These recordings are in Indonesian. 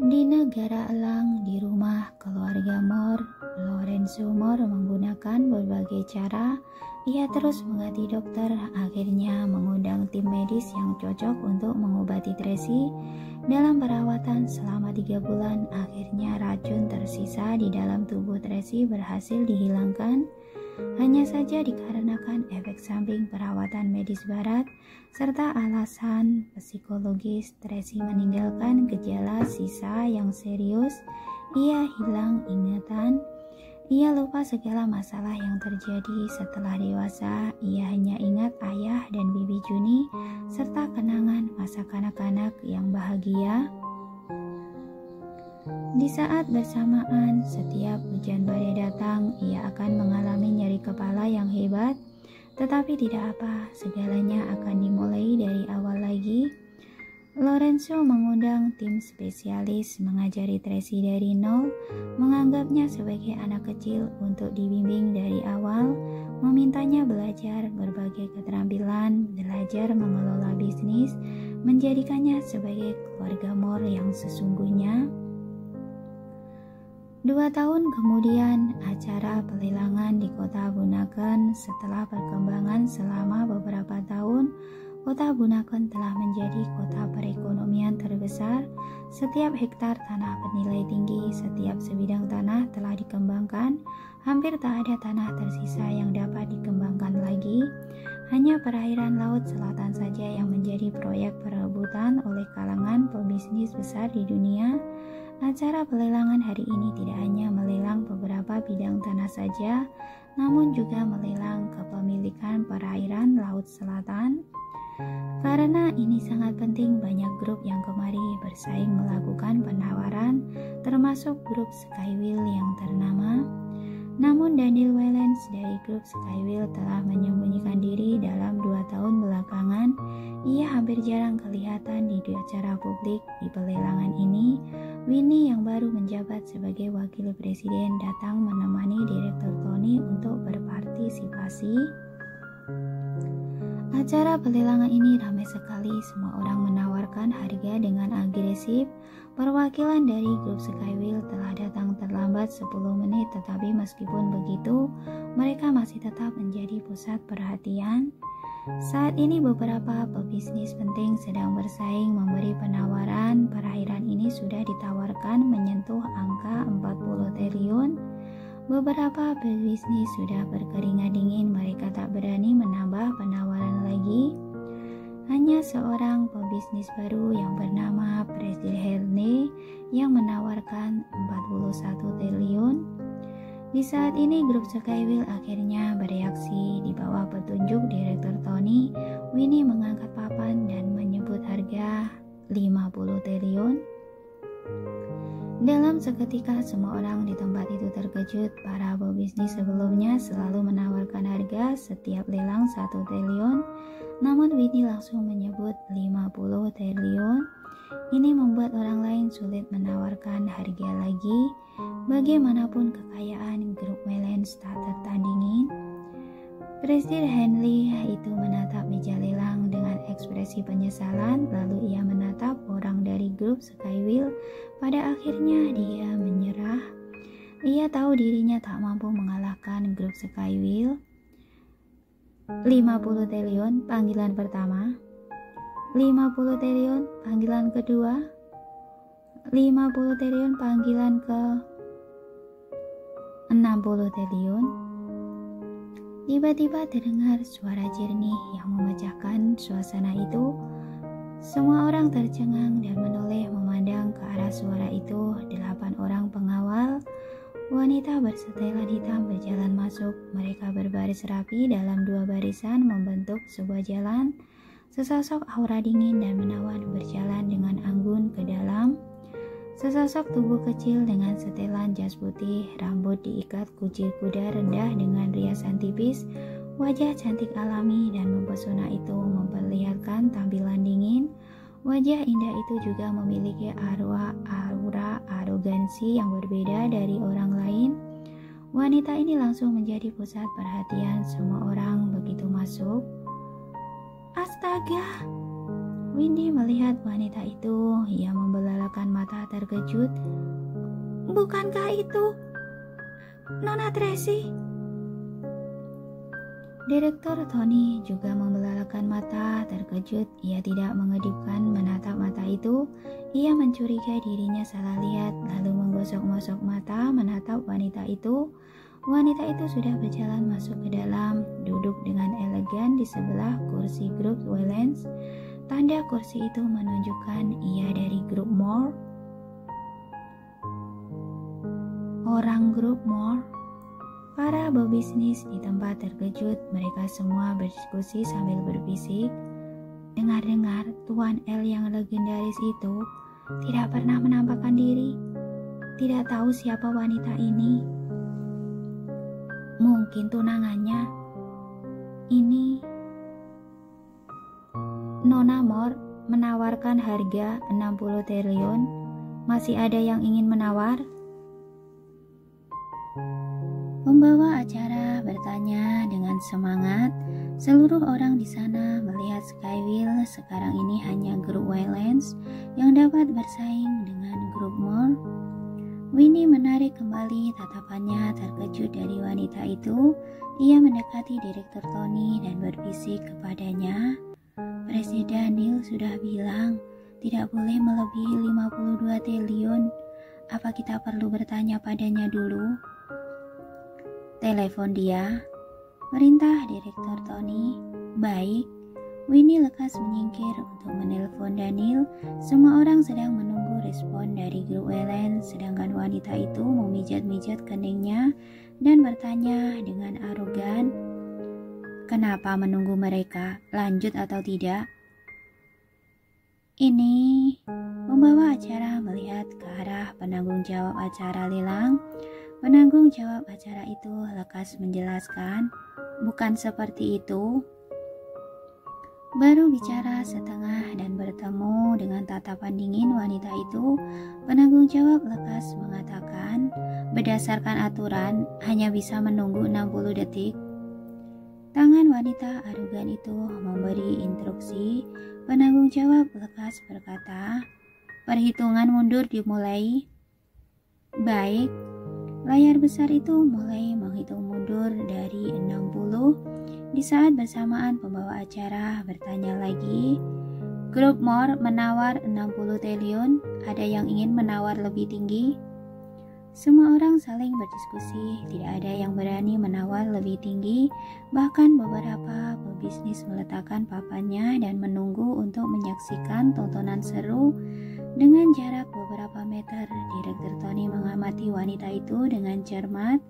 Di negara elang, di rumah keluarga Moore, Lorenzo Moore menggunakan berbagai cara. Ia terus mengganti dokter, akhirnya mengundang tim medis yang cocok untuk mengobati Tracy. Dalam perawatan selama 3 bulan, akhirnya racun tersisa di dalam tubuh Tracy berhasil dihilangkan. Hanya saja dikarenakan efek samping perawatan medis barat serta alasan psikologis, Tracy meninggalkan gejala sisa yang serius. Ia hilang ingatan. Ia lupa segala masalah yang terjadi setelah dewasa. Ia hanya ingat ayah dan bibi Juni serta kenangan masa kanak-kanak yang bahagia. Di saat bersamaan, setiap hujan badai datang, ia akan mengalami nyeri kepala yang hebat. Tetapi tidak apa, segalanya akan dimulai dari awal lagi. Lorenzo mengundang tim spesialis mengajari Tracy dari nol, menganggapnya sebagai anak kecil untuk dibimbing dari awal, memintanya belajar berbagai keterampilan, belajar mengelola bisnis, menjadikannya sebagai keluarga Moore yang sesungguhnya. 2 tahun kemudian, acara pelelangan di kota Bunaken. Setelah perkembangan selama beberapa tahun, kota Bunaken telah menjadi kota perekonomian terbesar. Setiap hektar tanah bernilai tinggi, setiap sebidang tanah telah dikembangkan. Hampir tak ada tanah tersisa yang dapat dikembangkan lagi. Hanya perairan laut selatan saja yang menjadi proyek perebutan oleh kalangan pebisnis besar di dunia. Acara pelelangan hari ini tidak hanya melelang beberapa bidang tanah saja, namun juga melelang kepemilikan perairan laut selatan. Karena ini sangat penting, banyak grup yang kemari bersaing melakukan penawaran, termasuk grup Skywheel yang ternama. Namun Daniel Wellens dari grup Skywheel telah menyembunyikan diri dalam 2 tahun belakangan. Ia hampir jarang kelihatan di acara publik. Di pelelangan ini, Winnie yang baru menjabat sebagai wakil presiden datang menemani Direktur Tony untuk berpartisipasi. Acara pelelangan ini ramai sekali, semua orang menawarkan harga dengan agresif. Perwakilan dari grup Skywheel telah datang terlambat 10 menit, tetapi meskipun begitu, mereka masih tetap menjadi pusat perhatian. Saat ini beberapa pebisnis penting sedang bersaing memberi penawaran. Perairan ini sudah ditawarkan menyentuh angka 40 triliun. Beberapa pebisnis sudah berkeringat dingin, mereka tak berani menambah penawaran lagi. Hanya seorang pebisnis baru yang bernama Presiden Henley yang menawarkan 41 triliun. Di saat ini grup Skywheel akhirnya bereaksi. Di bawah petunjuk Direktur Tony, Winnie mengangkat papan dan menyebut harga 50 triliun. Dalam seketika semua orang di tempat itu terkejut. Para pebisnis sebelumnya selalu menawarkan harga setiap lelang 1 triliun, namun Winnie langsung menyebut 50 triliun. Ini membuat orang lain sulit menawarkan harga lagi. Bagaimanapun kekayaan grup Wellens tak tertandingi. Presiden Henley itu menatap meja lelang dengan ekspresi penyesalan, lalu ia menatap orang dari grup Skywheel. Pada akhirnya dia menyerah. Ia tahu dirinya tak mampu mengalahkan grup Skywheel. 50 triliun panggilan pertama, 50 triliun panggilan kedua, 50 triliun panggilan ke 60 triliun. Tiba-tiba terdengar suara jernih yang memecahkan suasana itu. Semua orang tercengang dan menoleh memandang ke arah suara itu. 8 orang pengawal wanita bersetelan hitam berjalan masuk. Mereka berbaris rapi dalam 2 barisan membentuk sebuah jalan. Sesosok aura dingin dan menawan berjalan dengan anggun ke dalam. Sesosok tubuh kecil dengan setelan jas putih, rambut diikat kucil kuda rendah dengan riasan tipis, wajah cantik alami dan mempesona itu memperlihatkan tampilan dingin. Wajah indah itu juga memiliki aura arogansi yang berbeda dari orang lain. Wanita ini langsung menjadi pusat perhatian semua orang begitu masuk. Astaga! Windy melihat wanita itu. Ia membelalakan mata terkejut. Bukankah itu Nona Tracy? Direktur Tony juga membelalakan mata terkejut. Ia tidak mengedipkan menatap mata itu. Ia mencurigai dirinya salah lihat, lalu menggosok-gosok mata menatap wanita itu. Wanita itu sudah berjalan masuk ke dalam, duduk dengan elegan di sebelah kursi grup Waylands. Tanda kursi itu menunjukkan ia dari grup Moore. Orang grup Moore. Para pebisnis di tempat terkejut. Mereka semua berdiskusi sambil berbisik. Dengar-dengar Tuan L yang legendaris itu tidak pernah menampakkan diri. Tidak tahu siapa wanita ini. Mungkin tunangannya. Ini Nona Moore menawarkan harga 60 triliun. Masih ada yang ingin menawar? Pembawa acara bertanya dengan semangat. Seluruh orang di sana melihat Skywheel sekarang ini hanya grup Waylands yang dapat bersaing dengan grup Moore. Winnie menarik kembali tatapannya terkejut dari wanita itu. Ia mendekati Direktur Tony dan berbisik kepadanya. Presiden Neil sudah bilang tidak boleh melebihi 52 triliun. Apa kita perlu bertanya padanya dulu? Telepon dia, perintah Direktur Tony. Baik. Winnie lekas menyingkir untuk menelpon Daniel. Semua orang sedang menunggu respon dari grup Waylands, sedangkan wanita itu memijat-mijat keningnya dan bertanya dengan arogan, "Kenapa menunggu mereka? Lanjut atau tidak?" Ini membawa acara melihat ke arah penanggung jawab acara lelang. Penanggung jawab acara itu lekas menjelaskan, "Bukan seperti itu." Baru bicara setengah dan bertemu dengan tatapan dingin wanita itu, penanggung jawab lekas mengatakan, "Berdasarkan aturan, hanya bisa menunggu 60 detik." Tangan wanita arogan itu memberi instruksi. Penanggung jawab lekas berkata, "Perhitungan mundur dimulai." Baik. Layar besar itu mulai menghitung mundur dari 60. Di saat bersamaan pembawa acara bertanya lagi, "Grup Moore menawar 60 triliun, ada yang ingin menawar lebih tinggi?" Semua orang saling berdiskusi, tidak ada yang berani menawar lebih tinggi. Bahkan beberapa pebisnis meletakkan papannya dan menunggu untuk menyaksikan tontonan seru. Dengan jarak beberapa meter, Direktur Tony mengamati wanita itu dengan cermat.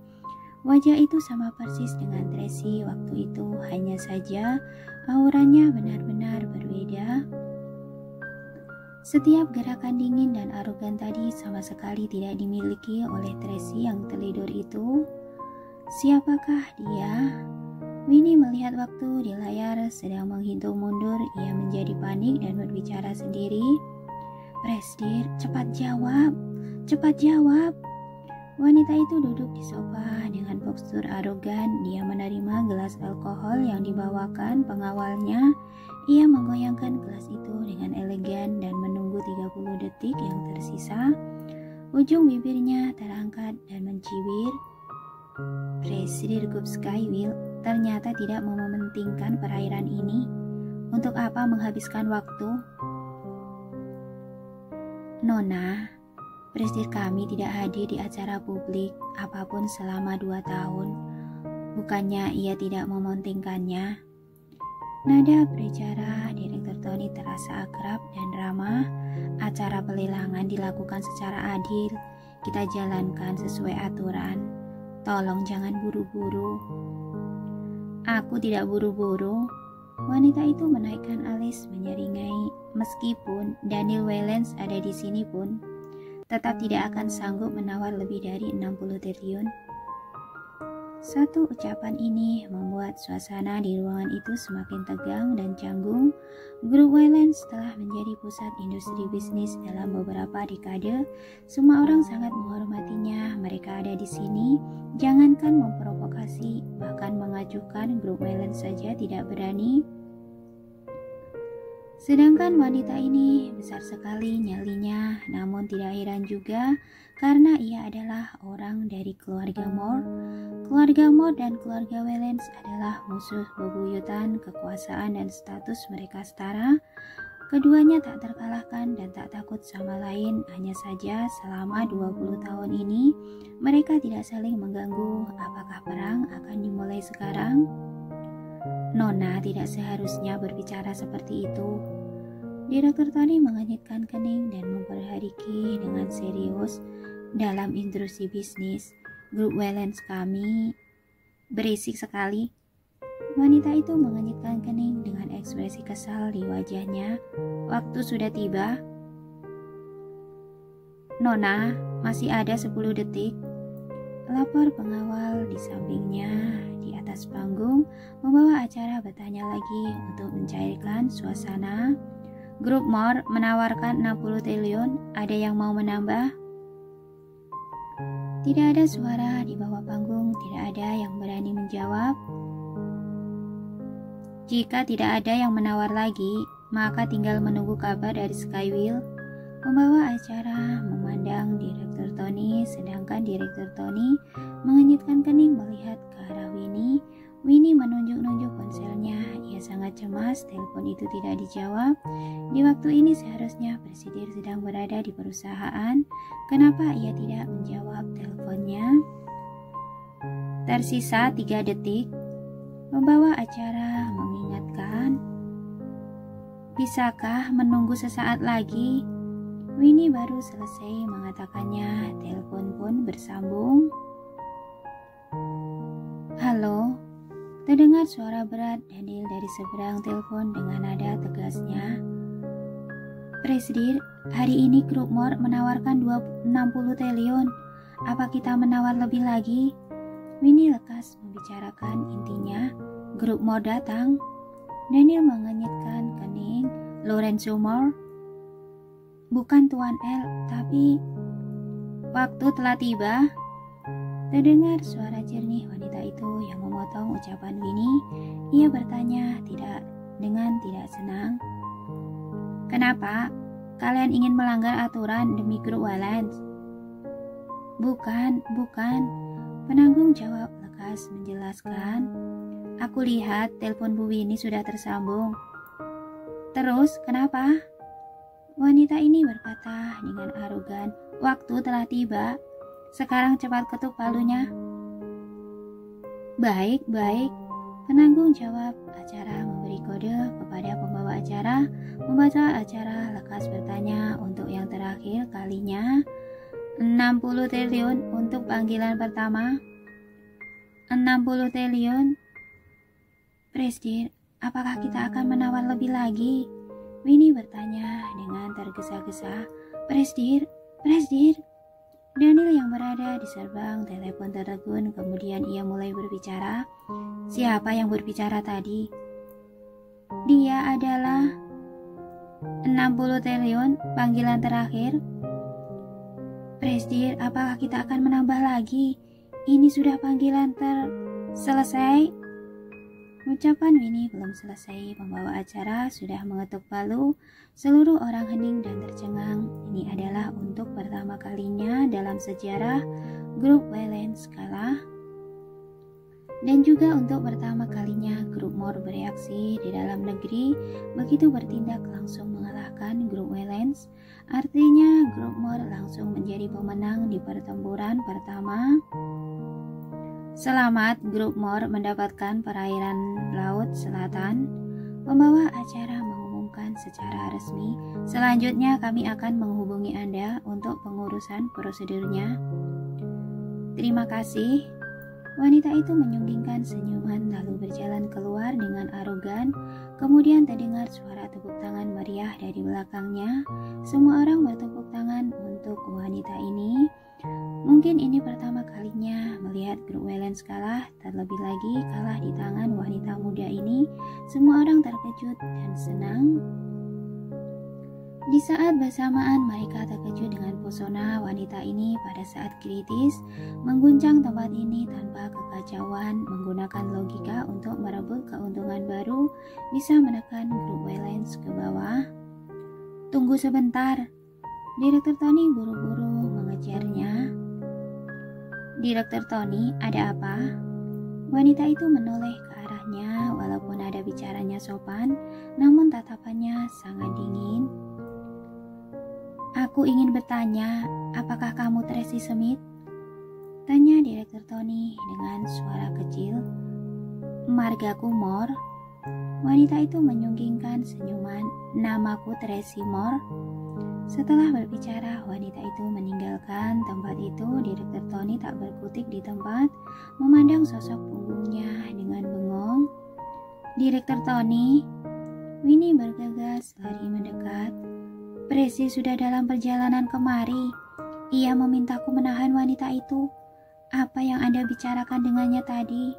Wajah itu sama persis dengan Tracy waktu itu, hanya saja auranya benar-benar berbeda. Setiap gerakan dingin dan arogan tadi sama sekali tidak dimiliki oleh Tracy yang tertidur itu. Siapakah dia? Winnie melihat waktu di layar sedang menghitung mundur. Ia menjadi panik dan berbicara sendiri. "Presdir, cepat jawab, cepat jawab." Wanita itu duduk di sofa dengan postur arogan. Dia menerima gelas alkohol yang dibawakan pengawalnya. Ia menggoyangkan gelas itu dengan elegan dan menunggu 30 detik yang tersisa. Ujung bibirnya terangkat dan mencibir. Presiden grup Skywheel ternyata tidak mementingkan perairan ini. Untuk apa menghabiskan waktu? Nona, presiden kami tidak hadir di acara publik apapun selama 2 tahun. Bukannya ia tidak mementingkannya. Nada berbicara Direktur Tony terasa akrab dan ramah. Acara pelelangan dilakukan secara adil. Kita jalankan sesuai aturan. Tolong jangan buru-buru. Aku tidak buru-buru. Wanita itu menaikkan alis menyeringai. Meskipun Daniel Waylands ada di sini pun, tetap tidak akan sanggup menawar lebih dari 60 triliun. Satu ucapan ini membuat suasana di ruangan itu semakin tegang dan canggung. Grup Waylands telah menjadi pusat industri bisnis dalam beberapa dekade. Semua orang sangat menghormatinya. Mereka ada di sini. Jangankan memprovokasi, bahkan mengajukan grup Waylands saja tidak berani. Sedangkan wanita ini besar sekali nyalinya, namun tidak heran juga karena ia adalah orang dari keluarga Moore. Keluarga Moore dan keluarga Wellens adalah musuh bebuyutan, kekuasaan dan status mereka setara. Keduanya tak terkalahkan dan tak takut sama lain, hanya saja selama 20 tahun ini mereka tidak saling mengganggu. Apakah perang akan dimulai sekarang? Nona tidak seharusnya berbicara seperti itu. Direktur Tony mengenyitkan kening dan memperhadiki dengan serius. Dalam intrusi bisnis, grup Wellens kami berisik sekali. Wanita itu mengenyitkan kening dengan ekspresi kesal di wajahnya. Waktu sudah tiba. Nona, masih ada 10 detik. Lapor pengawal di sampingnya di atas panggung membawa acara bertanya lagi untuk mencairkan suasana. Grup Moore menawarkan 60 triliun, ada yang mau menambah? Tidak ada suara di bawah panggung, tidak ada yang berani menjawab. Jika tidak ada yang menawar lagi, maka tinggal menunggu kabar dari Skywheel. Pembawa acara memandang Direktur Tony, sedangkan Direktur Tony mengenyitkan kening melihat ke arah Winnie. Winnie menunjuk-nunjuk ponselnya. Ia sangat cemas, telepon itu tidak dijawab. Di waktu ini seharusnya presidir sedang berada di perusahaan. Kenapa ia tidak menjawab teleponnya? Tersisa 3 detik. Pembawa acara mengingatkan. Bisakah menunggu sesaat lagi? Winnie baru selesai mengatakannya, telepon pun bersambung. Halo, terdengar suara berat Daniel dari seberang telepon dengan nada tegasnya. Presidir, hari ini grup Moore menawarkan 60 triliun. Apa kita menawar lebih lagi? Winnie lekas membicarakan intinya. Grup Moore datang. Daniel mengenyitkan kening. Lorenzo Moore? Bukan Tuan L, tapi waktu telah tiba. Terdengar suara jernih wanita itu yang memotong ucapan Winnie. Ia bertanya dengan tidak senang. Kenapa? Kalian ingin melanggar aturan demi grup Wellens? Bukan. Penanggung jawab lekas menjelaskan. Aku lihat telepon Bu Winnie sudah tersambung. Terus, kenapa? Wanita ini berkata dengan arogan, waktu telah tiba. Sekarang cepat ketuk palunya. Baik. Penanggung jawab acara memberi kode kepada pembawa acara. Pembawa acara lekas bertanya untuk yang terakhir kalinya. 60 triliun untuk panggilan pertama. 60 triliun. Presidir, apakah kita akan menawar lebih lagi? Winnie bertanya dengan tergesa-gesa. Presidir. Daniel yang berada di serbang telepon tertegun, kemudian ia mulai berbicara. Siapa yang berbicara tadi? Dia adalah 60 triliun panggilan terakhir. Presidir, apakah kita akan menambah lagi? Ini sudah panggilan selesai. Ucapan Winnie belum selesai, pembawa acara sudah mengetuk palu. Seluruh orang hening dan tercengang. Ini adalah untuk pertama kalinya dalam sejarah grup Wellens kalah. Dan juga untuk pertama kalinya grup Moore bereaksi di dalam negeri, begitu bertindak langsung mengalahkan grup Wellens. Artinya grup Moore langsung menjadi pemenang di pertempuran pertama. Selamat, grup Moore mendapatkan perairan Laut Selatan. Pembawa acara mengumumkan secara resmi. Selanjutnya kami akan menghubungi Anda untuk pengurusan prosedurnya. Terima kasih. Wanita itu menyunggingkan senyuman lalu berjalan keluar dengan arogan. Kemudian terdengar suara tepuk tangan meriah dari belakangnya. Semua orang bertepuk tangan untuk wanita ini. Mungkin ini pertama kalinya melihat grup Wellens kalah, terlebih lagi kalah di tangan wanita muda ini. Semua orang terkejut dan senang. Di saat bersamaan mereka terkejut dengan pesona wanita ini pada saat kritis, mengguncang tempat ini tanpa kekacauan, menggunakan logika untuk merebut keuntungan baru bisa menekan grup Waylands ke bawah. Tunggu sebentar, Direktur Tony buru-buru mengejarnya. Direktur Tony, ada apa? Wanita itu menoleh ke arahnya walaupun nada bicaranya sopan, namun tatapannya sangat dingin. Aku ingin bertanya, apakah kamu Tracy Smith? Tanya Direktur Tony dengan suara kecil. Margaku Moore. Wanita itu menyunggingkan senyuman. Namaku Tracy Moore. Setelah berbicara, wanita itu meninggalkan tempat itu. Direktur Tony tak berkutik di tempat, memandang sosok punggungnya dengan bengong. Direktur Tony, Winnie bergegas lari mendekat. Presi sudah dalam perjalanan kemari. Ia memintaku menahan wanita itu. Apa yang Anda bicarakan dengannya tadi?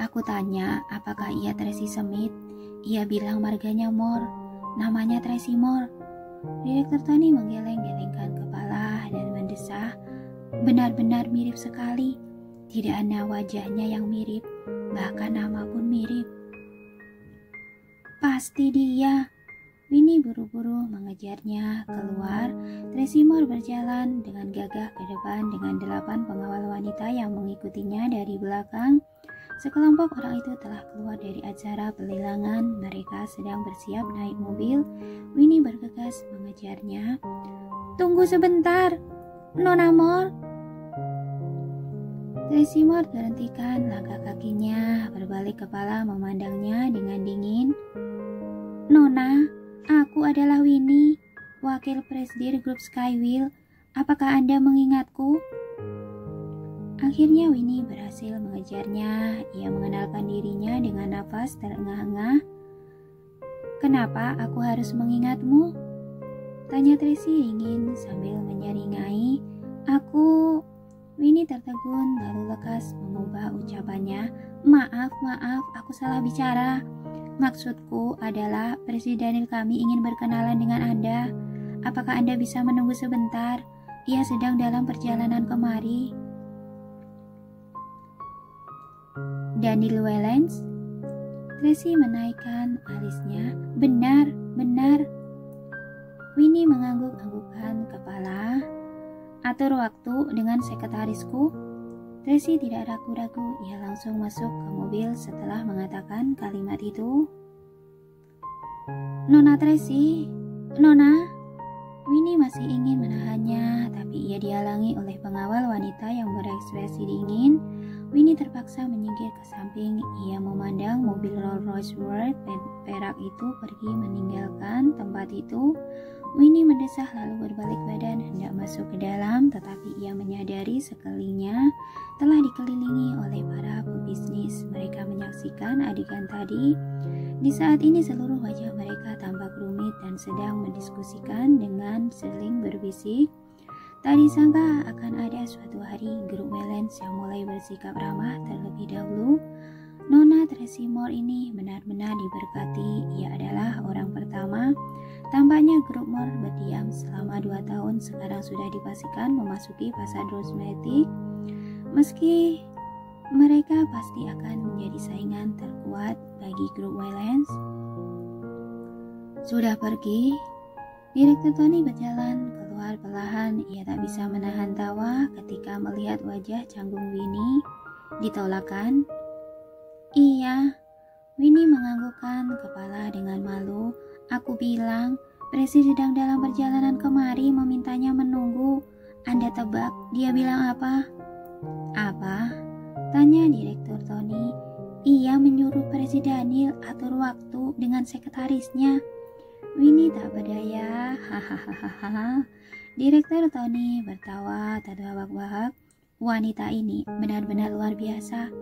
Aku tanya, apakah ia Tracy Smith? Ia bilang marganya Moore. Namanya Tracy Moore. Direktur Tony menggeleng-gelengkan kepala dan mendesah. Benar-benar mirip sekali. Tidak ada wajahnya yang mirip, bahkan nama pun mirip. Pasti dia. Winnie buru-buru mengejarnya keluar. Tracy Moore berjalan dengan gagah ke depan dengan 8 pengawal wanita yang mengikutinya dari belakang. Sekelompok orang itu telah keluar dari acara pelelangan. Mereka sedang bersiap naik mobil. Winnie bergegas mengejarnya. Tunggu sebentar, Nona Moore. Tracy Moore terhentikan langkah kakinya, berbalik kepala memandangnya dengan dingin. Nona, aku adalah Winnie, wakil presidir grup Skywheel. Apakah Anda mengingatku? Akhirnya Winnie berhasil mengejarnya. Ia mengenalkan dirinya dengan nafas terengah-engah. Kenapa aku harus mengingatmu? Tanya Tracy dingin sambil menyeringai. Winnie tertegun lalu lekas mengubah ucapannya. Maaf, aku salah bicara. Maksudku adalah Presiden kami ingin berkenalan dengan Anda. Apakah Anda bisa menunggu sebentar? Ia sedang dalam perjalanan kemari. Daniel Waylands? Tracy menaikkan alisnya. Benar. Winnie mengangguk-anggukkan kepala. Atur waktu dengan sekretarisku. Tracy tidak ragu-ragu, ia langsung masuk ke mobil setelah mengatakan kalimat itu. Nona Tracy, Nona. Winnie masih ingin menahannya, tapi ia dihalangi oleh pengawal wanita yang berekspresi dingin. Winnie terpaksa menyingkir ke samping. Ia memandang mobil Rolls-Royce World perak itu pergi meninggalkan tempat itu. Winnie mendesah lalu berbalik badan hendak masuk ke dalam, tetapi ia menyadari sekelilingnya telah dikelilingi oleh para pebisnis. Mereka menyaksikan adegan tadi. Di saat ini seluruh wajah mereka tampak rumit dan sedang mendiskusikan dengan saling berbisik. Tak disangka akan ada suatu hari grup Waylands yang mulai bersikap ramah terlebih dahulu. Nona Tracy Moore ini benar-benar diberkati. Ia adalah orang pertama. Tampaknya grup Moore berdiam selama 2 tahun sekarang sudah dipastikan memasuki fase dramatik. Meski mereka pasti akan menjadi saingan terkuat bagi grup Waylands. Sudah pergi, Direktur Tony berjalan keluar perlahan. Ia tak bisa menahan tawa ketika melihat wajah canggung Winnie. Ditolakkan? Iya. Winnie menganggukkan kepala dengan malu. Aku bilang, Presi sedang dalam perjalanan kemari memintanya menunggu. Anda tebak dia bilang apa? Apa? Tanya Direktur Tony. Ia menyuruh Presi Daniel atur waktu dengan sekretarisnya. Winnie tak berdaya. Hahaha. Direktur Tony bertawa terbahak-bahak. Wanita ini benar-benar luar biasa.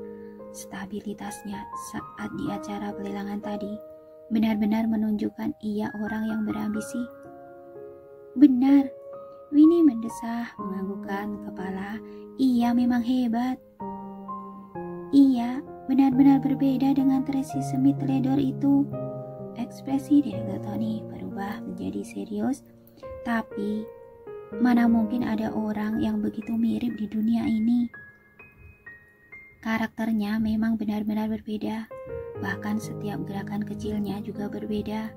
Stabilitasnya saat di acara pelelangan tadi benar-benar menunjukkan ia orang yang berambisi. Benar. Winnie mendesah menganggukkan kepala. Ia memang hebat. Ia benar-benar berbeda dengan Tracy Smith teledor itu. Ekspresi Direktur Tony berubah menjadi serius. Tapi, mana mungkin ada orang yang begitu mirip di dunia ini? Karakternya memang benar-benar berbeda. Bahkan setiap gerakan kecilnya juga berbeda.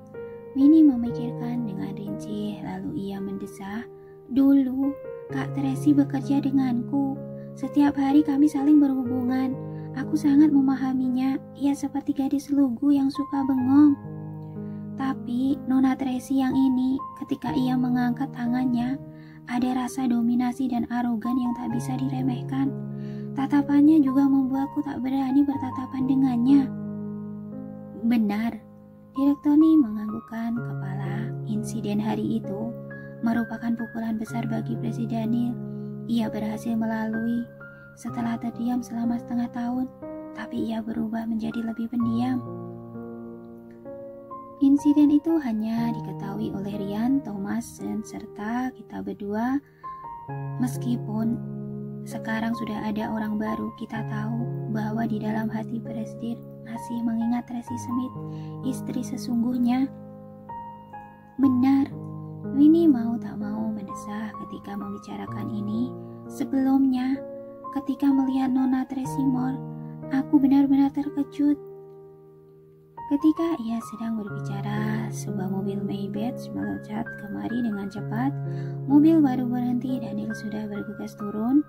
Winnie memikirkan dengan rinci, lalu ia mendesah, "Dulu, Kak Tracy bekerja denganku. Setiap hari kami saling berhubungan. Aku sangat memahaminya. Ia seperti gadis lugu yang suka bengong. Tapi Nona Tracy yang ini, ketika ia mengangkat tangannya, ada rasa dominasi dan arogan yang tak bisa diremehkan. Tatapannya juga membuatku tak berani bertatapan dengannya." Benar, Direktur Tony menganggukkan kepala. Insiden hari itu merupakan pukulan besar bagi Presiden Daniel. Ia berhasil melalui setelah terdiam selama setengah tahun, tapi ia berubah menjadi lebih pendiam. Insiden itu hanya diketahui oleh Ryan, Thomas, dan serta kita berdua. Meskipun sekarang sudah ada orang baru, kita tahu bahwa di dalam hati Presiden masih mengingat Tracy Smith, istri sesungguhnya. Benar, Winnie mau tak mau mendesah ketika membicarakan ini. Sebelumnya, ketika melihat Nona Tracy Moore, aku benar-benar terkejut. Ketika ia sedang berbicara, sebuah mobil Maybach meloncat kemari dengan cepat. Mobil baru berhenti dan Daniel sudah bergegas turun.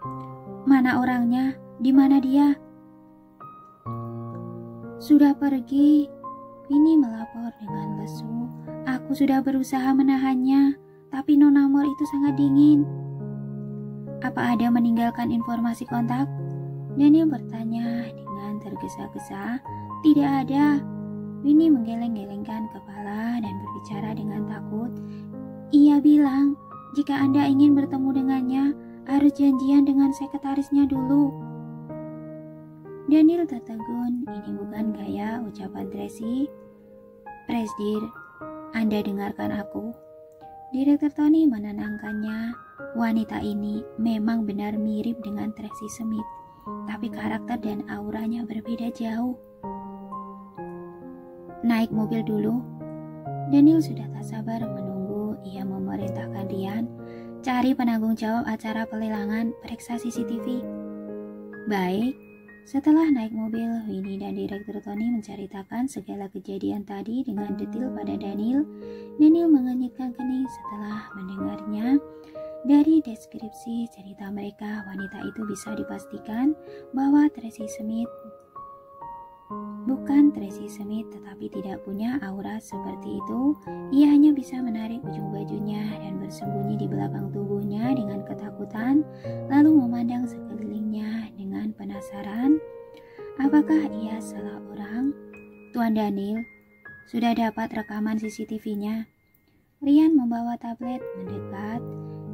"Mana orangnya? Di mana dia?" "Sudah pergi," Winnie melapor dengan lesu. "Aku sudah berusaha menahannya, tapi Nona Moore itu sangat dingin." "Apa ada meninggalkan informasi kontak?" Daniel bertanya dengan tergesa-gesa. "Tidak ada." Winnie menggeleng-gelengkan kepala dan berbicara dengan takut. "Ia bilang, jika Anda ingin bertemu dengannya, harus janjian dengan sekretarisnya dulu." Daniel tertegun. Ini bukan gaya ucapan Tracy. "Presdir, Anda dengarkan aku." Direktur Tony menenangkannya. Wanita ini memang benar mirip dengan Tracy Smith, tapi karakter dan auranya berbeda jauh. "Naik mobil dulu." Daniel sudah tak sabar menunggu. Ia memerintahkan Ryan, "Cari penanggung jawab acara pelelangan, periksa CCTV." "Baik." Setelah naik mobil, Winnie dan Direktur Tony menceritakan segala kejadian tadi dengan detail pada Daniel. Daniel mengenyitkan kening setelah mendengarnya. Dari deskripsi cerita mereka, wanita itu bisa dipastikan bahwa Tracy Smith bukan Tracy Smith, tetapi tidak punya aura seperti itu. Ia hanya bisa menarik ujung bajunya dan bersembunyi di belakang tubuhnya dengan ketakutan, lalu memandang sekelilingnya dengan penasaran. Apakah ia salah orang? "Tuan Daniel, sudah dapat rekaman CCTV-nya?" Ryan membawa tablet mendekat.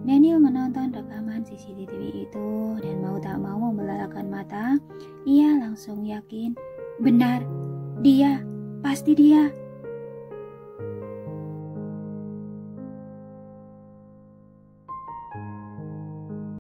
Daniel menonton rekaman CCTV itu dan mau tak mau membelalakan mata. Ia langsung yakin, "Benar, dia, pasti dia."